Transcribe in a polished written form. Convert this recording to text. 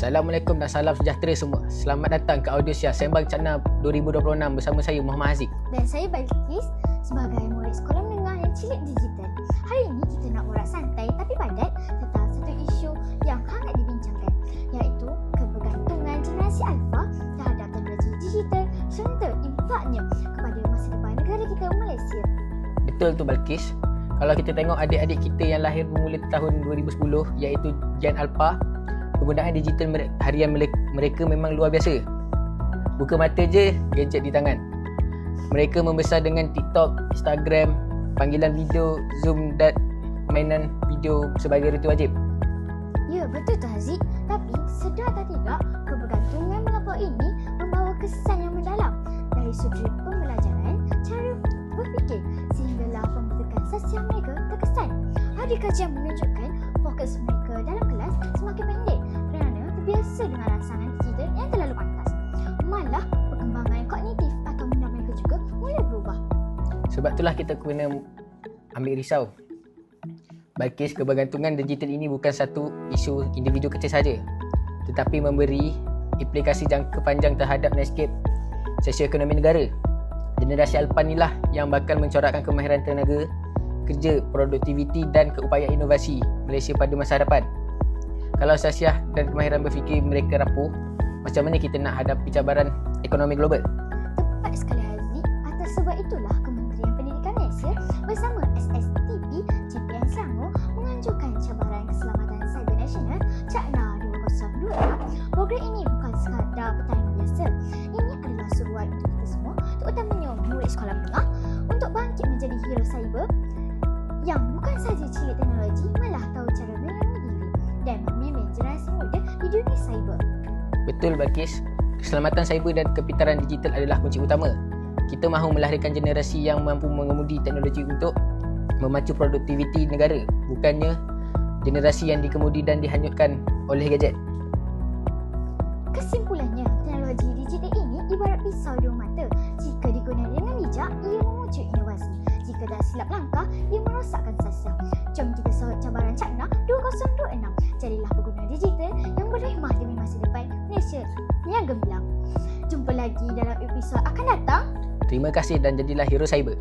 Assalamualaikum dan salam sejahtera semua. Selamat datang ke Audiosia Sembang Cakna 2026 bersama saya Muhammad Haziq. Dan saya Balkis sebagai murid sekolah menengah yang cilik digital. Hari ini kita nak borak santai tapi padat tentang satu isu yang hangat dibincangkan, iaitu kebergantungan generasi alfa terhadap teknologi digital serta impaknya kepada masa depan negara kita Malaysia. Betul tu Balkis. Kalau kita tengok adik-adik kita yang lahir bermula tahun 2010 iaitu Gen Alpha, penggunaan digital harian mereka memang luar biasa. Buka mata je, gadget di tangan. Mereka membesar dengan TikTok, Instagram, panggilan video, Zoom dan mainan video sebagai reti wajib. Ya, betul tu Haziq. Tapi sedar atau tidak, kebergantungan melampau ini membawa kesan yang mendalam dari sudut pembelajaran, cara berfikir sehinggalah pembentukan sosial mereka terkesan. Ada kajian menunjukkan fokus mereka dalam kelas semakin pendek kerana terbiasa dengan rangsangan digital yang terlalu pantas. Malah perkembangan kognitif atau minda mereka juga mula berubah. Sebab itulah kita kena ambil risau. Balkis, kebergantungan digital ini bukan satu isu individu kecil saja, tetapi memberi implikasi jangka panjang terhadap landscape sosioekonomi negara. Generasi Alpha inilah yang bakal mencorakkan kemahiran tenaga kerja, produktiviti dan keupayaan inovasi Malaysia pada masa hadapan. Kalau sasiah dan kemahiran berfikir mereka rapuh, macam mana kita nak hadapi cabaran ekonomi global? Tepat sekali Haziq. Atas sebab itulah Kementerian Pendidikan Malaysia bersama SSTP JPN Selangor menganjurkan cabaran keselamatan cyber nasional Cakna 2026. Program ini bukan sekadar pertandingan biasa. Ini adalah seruan untuk kita semua, terutamanya murid sekolah menengah, untuk bangkit menjadi hero cyber yang bukan sahaja cilik teknologi, malah tahu cara melindungi diri dan memimpin generasi muda di dunia cyber. Betul Balkis, keselamatan cyber dan kepintaran digital adalah kunci utama. Kita mahu melahirkan generasi yang mampu mengemudi teknologi untuk memacu produktiviti negara, bukannya generasi yang dikemudi dan dihanyutkan oleh gadget. Kesimpulannya, teknologi digital ini ibarat pisau dua mata. Jika digunakan dengan bijak, ia memucu inovasi. Jika dah silap langkah, ia merosakkan sosial. Jom kita sahut cabaran Cakna 2026. Jadilah pengguna digital yang berhikmah demi masa depan Malaysia yang gemilang. Jumpa lagi dalam episod akan datang. Terima kasih dan jadilah hero cyber.